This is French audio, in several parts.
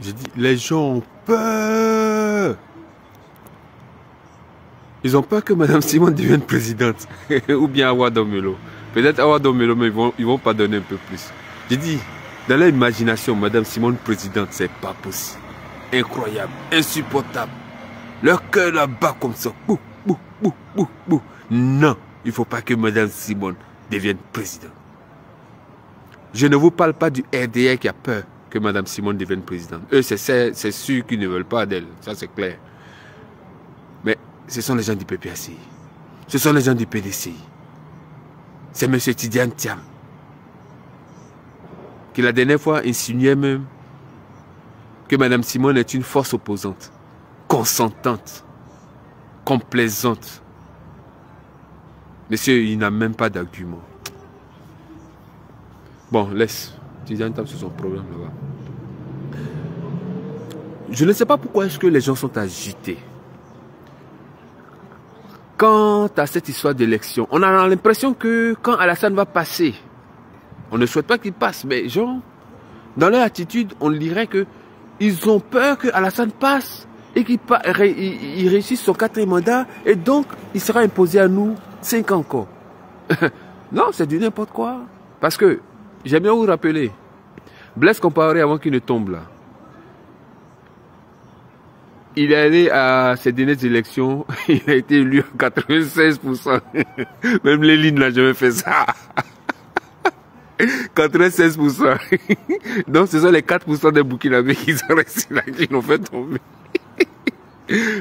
J'ai dit, les gens ont peur. Ils ont peur que Mme Simone devienne présidente. Ou bien Awa Domelo. Peut-être Awa Domelo, mais ils vont pas donner un peu plus. J'ai dit, dans leur imagination, Mme Simone présidente, c'est pas possible. Incroyable, insupportable. Leur cœur là-bas comme ça. Bou, bou, bou, bou, bou. Non, il ne faut pas que Mme Simone devienne présidente. Je ne vous parle pas du RDR qui a peur que Mme Simone devienne présidente. Eux, c'est sûr qu'ils ne veulent pas d'elle. Ça, c'est clair. Mais ce sont les gens du PPACI. Ce sont les gens du PDCI. C'est M. Tidiane Thiam qui la dernière fois insinuait même que Mme Simone est une force opposante, consentante, complaisante. Monsieur, il n'a même pas d'argument. Bon, laisse. Tidiane Thiam sur son problème là-bas. Je ne sais pas pourquoi est-ce que les gens sont agités. Quant à cette histoire d'élection, on a l'impression que quand Alassane va passer, on ne souhaite pas qu'il passe, mais genre, dans leur attitude, on dirait que ils ont peur que Alassane passe et qu'il réussisse son 4e mandat et donc il sera imposé à nous 5 ans encore. Non, c'est du n'importe quoi. Parce que, j'aime bien vous rappeler, Blaise Compaoré avant qu'il ne tombe là, il est allé à ces dernières élections, il a été élu à 96%. Même Léline n'a jamais fait ça. 96%. Donc ce sont les 4% des Burkinabés qui sont restés là, qui l'ont fait tomber.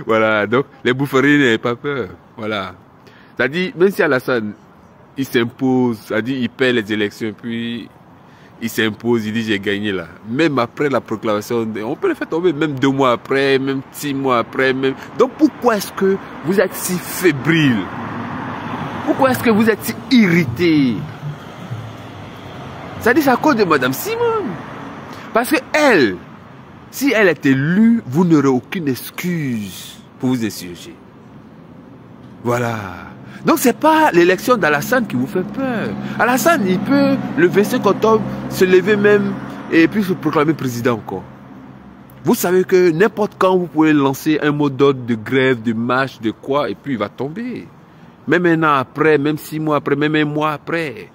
Voilà, donc les boufferines n'avaient pas peur. Voilà. C'est-à-dire, même si Alassane, il s'impose, c'est-à-dire il perd les élections, puis il s'impose, il dit j'ai gagné là. Même après la proclamation, on peut le faire tomber, même 2 mois après, même 6 mois après. Même... Donc pourquoi est-ce que vous êtes si fébrile? Pourquoi est-ce que vous êtes si irrité? C'est-à-dire c'est à cause de Mme Simone. Parce que elle, si elle est élue, vous n'aurez aucune excuse pour vous insurger. Voilà. Donc c'est pas l'élection d'Alassane qui vous fait peur. Alassane, il peut le 25 octobre se lever même et puis se proclamer président encore. Vous savez que n'importe quand vous pouvez lancer un mot d'ordre de grève, de marche, de quoi, et puis il va tomber. Même 1 an après, même 6 mois après, même 1 mois après.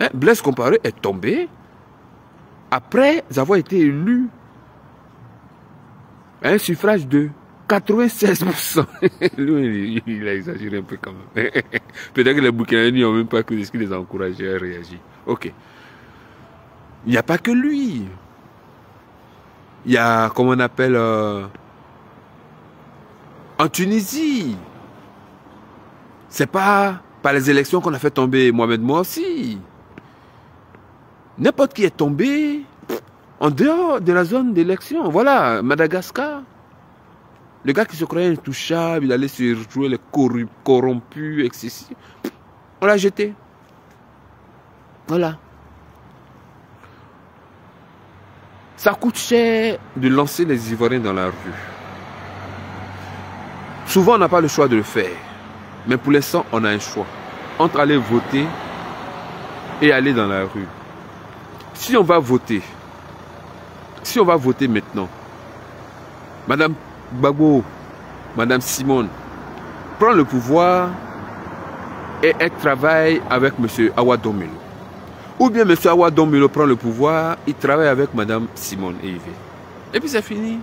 Hein? Blaise Compaoré est tombé après avoir été élu à un suffrage de 96%. Lui, il a exagéré un peu quand même. Peut-être que les Burkinabés n'ont même pas que ce qui les a encouragés à réagir. Ok. Il n'y a pas que lui. Il y a, comment on appelle, en Tunisie. C'est pas par les élections qu'on a fait tomber Mohamed Morsi. N'importe qui est tombé en dehors de la zone d'élection. Voilà, Madagascar. Le gars qui se croyait intouchable, il allait se retrouver les corrompus, excessifs. On l'a jeté. Voilà. Ça coûte cher de lancer les Ivoiriens dans la rue. Souvent, on n'a pas le choix de le faire. Mais pour l'instant, on a un choix. Entre aller voter et aller dans la rue. Si on va voter maintenant, Madame Gbagbo, Madame Simone, prend le pouvoir et elle travaille avec M. Awa Domelo. Ou bien M. Awa Domelo prend le pouvoir, il travaille avec Madame Simone et Yves. Et puis c'est fini.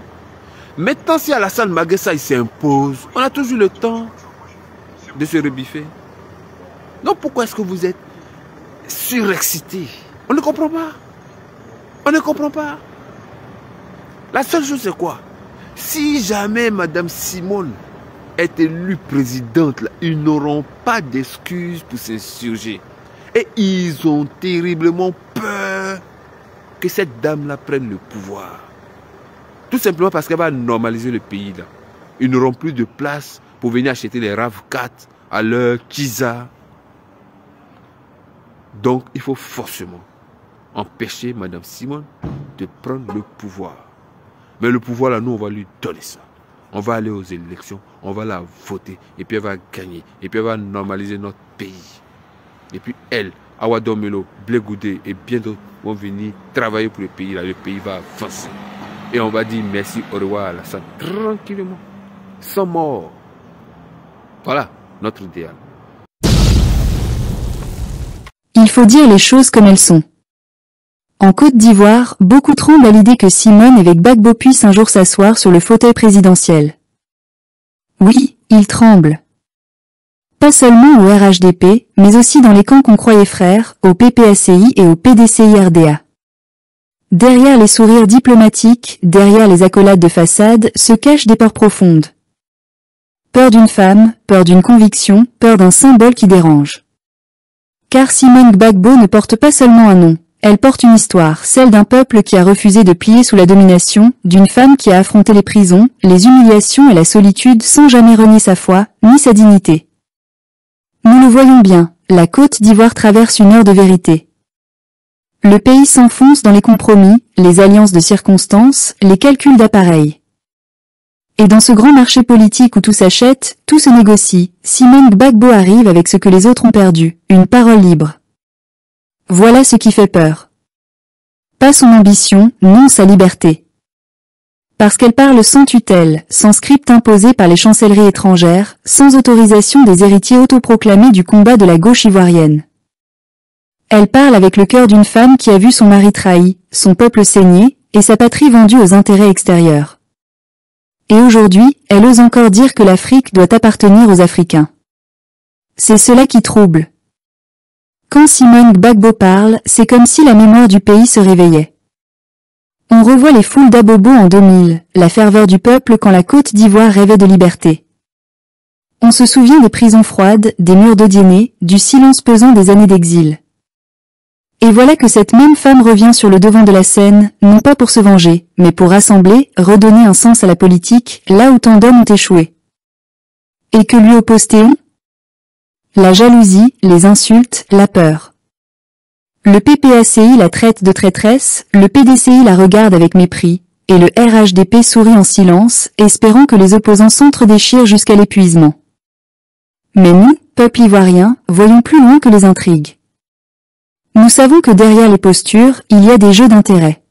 Maintenant, si Alassane Maguessa il s'impose, on a toujours le temps de se rebiffer. Donc pourquoi est-ce que vous êtes surexcité? On ne comprend pas. On ne comprend pas. La seule chose c'est quoi? Si jamais Mme Simone est élue présidente, là, ils n'auront pas d'excuses pour s'insurger. Et ils ont terriblement peur que cette dame-là prenne le pouvoir. Tout simplement parce qu'elle va normaliser le pays là. Ils n'auront plus de place pour venir acheter les RAV4 à leur Kiza. Donc il faut forcément empêcher Mme Simone de prendre le pouvoir. Mais le pouvoir là, nous on va lui donner ça. On va aller aux élections, on va la voter, et puis elle va gagner, et puis elle va normaliser notre pays. Et puis elle, Awa Domelo, Blé Goudé et bien d'autres vont venir travailler pour le pays là, le pays va avancer. et on va dire merci, au revoir à Alassane, tranquillement, sans mort. Voilà notre idéal. Il faut dire les choses comme elles sont. En Côte d'Ivoire, beaucoup tremblent à l'idée que Simone avec Gbagbo puisse un jour s'asseoir sur le fauteuil présidentiel. Oui, ils tremblent. Pas seulement au RHDP, mais aussi dans les camps qu'on croyait frères, au PPACI et au PDCI-RDA. Derrière les sourires diplomatiques, derrière les accolades de façade, se cachent des peurs profondes. Peur d'une femme, peur d'une conviction, peur d'un symbole qui dérange. Car Simone Gbagbo ne porte pas seulement un nom, elle porte une histoire, celle d'un peuple qui a refusé de plier sous la domination, d'une femme qui a affronté les prisons, les humiliations et la solitude sans jamais renier sa foi, ni sa dignité. Nous le voyons bien, la Côte d'Ivoire traverse une heure de vérité. Le pays s'enfonce dans les compromis, les alliances de circonstances, les calculs d'appareil. Et dans ce grand marché politique où tout s'achète, tout se négocie, Simone Gbagbo arrive avec ce que les autres ont perdu, une parole libre. Voilà ce qui fait peur. Pas son ambition, non sa liberté. Parce qu'elle parle sans tutelle, sans script imposé par les chancelleries étrangères, sans autorisation des héritiers autoproclamés du combat de la gauche ivoirienne. Elle parle avec le cœur d'une femme qui a vu son mari trahi, son peuple saigné, et sa patrie vendue aux intérêts extérieurs. Et aujourd'hui, elle ose encore dire que l'Afrique doit appartenir aux Africains. C'est cela qui trouble. Quand Simone Gbagbo parle, c'est comme si la mémoire du pays se réveillait. On revoit les foules d'Abobo en 2000, la ferveur du peuple quand la Côte d'Ivoire rêvait de liberté. On se souvient des prisons froides, des murs d'Odiéné, du silence pesant des années d'exil. Et voilà que cette même femme revient sur le devant de la scène, non pas pour se venger, mais pour rassembler, redonner un sens à la politique, là où tant d'hommes ont échoué. Et que lui oppose Théon ? La jalousie, les insultes, la peur. Le PPACI la traite de traîtresse, le PDCI la regarde avec mépris, et le RHDP sourit en silence, espérant que les opposants s'entre-déchirent jusqu'à l'épuisement. Mais nous, peuple ivoirien, voyons plus loin que les intrigues. Nous savons que derrière les postures, il y a des jeux d'intérêt.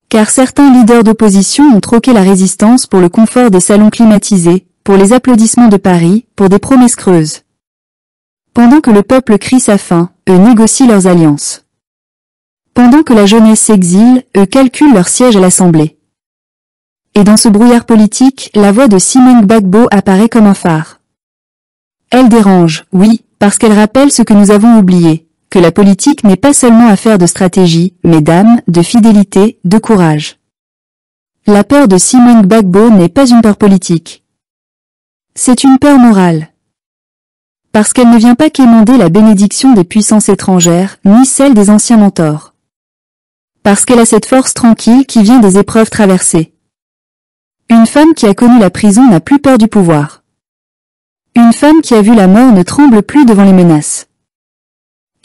Car certains leaders d'opposition ont troqué la résistance pour le confort des salons climatisés, pour les applaudissements de Paris, pour des promesses creuses. Pendant que le peuple crie sa faim, eux négocient leurs alliances. Pendant que la jeunesse s'exile, eux calculent leur siège à l'Assemblée. Et dans ce brouillard politique, la voix de Simone Gbagbo apparaît comme un phare. Elle dérange, oui, parce qu'elle rappelle ce que nous avons oublié, que la politique n'est pas seulement affaire de stratégie, mais d'âme, de fidélité, de courage. La peur de Simone Gbagbo n'est pas une peur politique. C'est une peur morale. Parce qu'elle ne vient pas quémander la bénédiction des puissances étrangères, ni celle des anciens mentors. Parce qu'elle a cette force tranquille qui vient des épreuves traversées. Une femme qui a connu la prison n'a plus peur du pouvoir. Une femme qui a vu la mort ne tremble plus devant les menaces.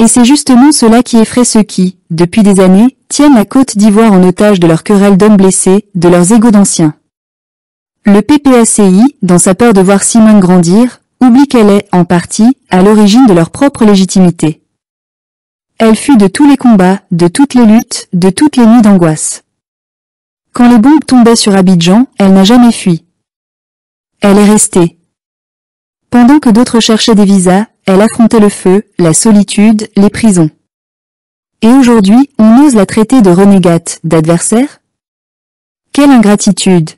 Et c'est justement cela qui effraie ceux qui, depuis des années, tiennent la Côte d'Ivoire en otage de leurs querelles d'hommes blessés, de leurs égos d'anciens. Le PPACI, dans sa peur de voir Simone grandir, oublie qu'elle est, en partie, à l'origine de leur propre légitimité. Elle fut de tous les combats, de toutes les luttes, de toutes les nuits d'angoisse. Quand les bombes tombaient sur Abidjan, elle n'a jamais fui. Elle est restée. Pendant que d'autres cherchaient des visas, elle affrontait le feu, la solitude, les prisons. Et aujourd'hui, on ose la traiter de renégate, d'adversaire ? Quelle ingratitude !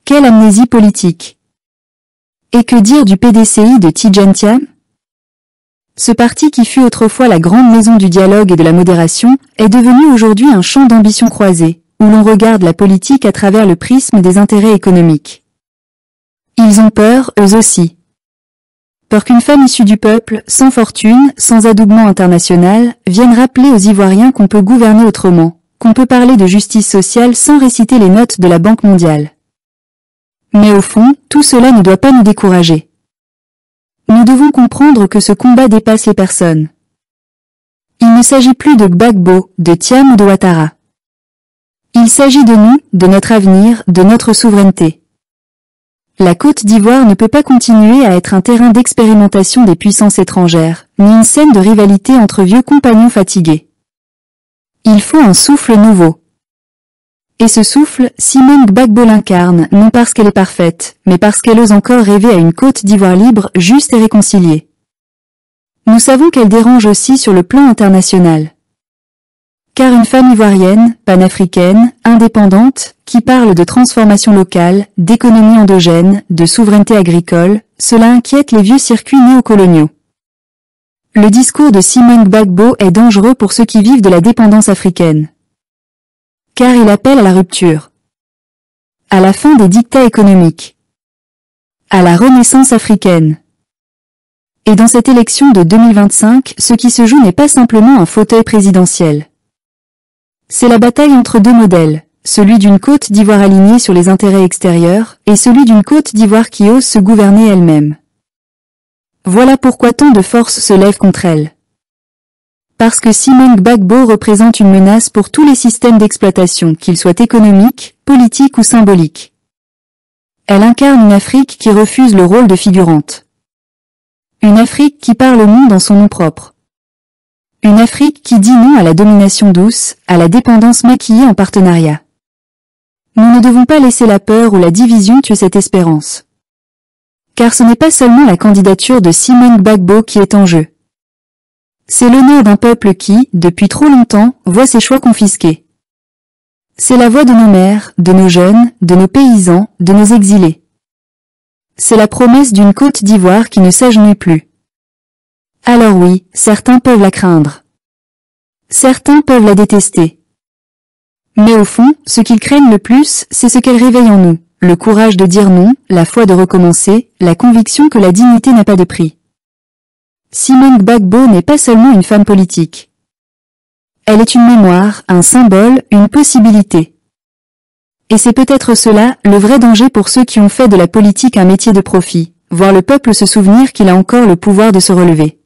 Quelle amnésie politique ! Et que dire du PDCI de Tidjane Thiam ? Ce parti qui fut autrefois la grande maison du dialogue et de la modération est devenu aujourd'hui un champ d'ambition croisée, où l'on regarde la politique à travers le prisme des intérêts économiques. Ils ont peur, eux aussi. Peur qu'une femme issue du peuple, sans fortune, sans adoubement international, vienne rappeler aux Ivoiriens qu'on peut gouverner autrement, qu'on peut parler de justice sociale sans réciter les notes de la Banque mondiale. Mais au fond, tout cela ne doit pas nous décourager. Nous devons comprendre que ce combat dépasse les personnes. Il ne s'agit plus de Gbagbo, de Thiam ou de Ouattara. Il s'agit de nous, de notre avenir, de notre souveraineté. La Côte d'Ivoire ne peut pas continuer à être un terrain d'expérimentation des puissances étrangères, ni une scène de rivalité entre vieux compagnons fatigués. Il faut un souffle nouveau. Et ce souffle, Simone Gbagbo l'incarne, non parce qu'elle est parfaite, mais parce qu'elle ose encore rêver à une Côte d'Ivoire libre, juste et réconciliée. Nous savons qu'elle dérange aussi sur le plan international. Car une femme ivoirienne, panafricaine, indépendante, qui parle de transformation locale, d'économie endogène, de souveraineté agricole, cela inquiète les vieux circuits néocoloniaux. Le discours de Simone Gbagbo est dangereux pour ceux qui vivent de la dépendance africaine. Car il appelle à la rupture, à la fin des dictats économiques, à la renaissance africaine. Et dans cette élection de 2025, ce qui se joue n'est pas simplement un fauteuil présidentiel. C'est la bataille entre deux modèles, celui d'une Côte d'Ivoire alignée sur les intérêts extérieurs, et celui d'une Côte d'Ivoire qui ose se gouverner elle-même. Voilà pourquoi tant de forces se lèvent contre elle. Parce que Simone Gbagbo représente une menace pour tous les systèmes d'exploitation, qu'ils soient économiques, politiques ou symboliques. Elle incarne une Afrique qui refuse le rôle de figurante. Une Afrique qui parle au monde en son nom propre. Une Afrique qui dit non à la domination douce, à la dépendance maquillée en partenariat. Nous ne devons pas laisser la peur ou la division tuer cette espérance. Car ce n'est pas seulement la candidature de Simone Gbagbo qui est en jeu. C'est l'honneur d'un peuple qui, depuis trop longtemps, voit ses choix confisqués. C'est la voix de nos mères, de nos jeunes, de nos paysans, de nos exilés. C'est la promesse d'une Côte d'Ivoire qui ne s'agenouille plus. Alors oui, certains peuvent la craindre. Certains peuvent la détester. Mais au fond, ce qu'ils craignent le plus, c'est ce qu'elle réveille en nous, le courage de dire non, la foi de recommencer, la conviction que la dignité n'a pas de prix. Simone Gbagbo n'est pas seulement une femme politique. Elle est une mémoire, un symbole, une possibilité. Et c'est peut-être cela, le vrai danger pour ceux qui ont fait de la politique un métier de profit, voir le peuple se souvenir qu'il a encore le pouvoir de se relever.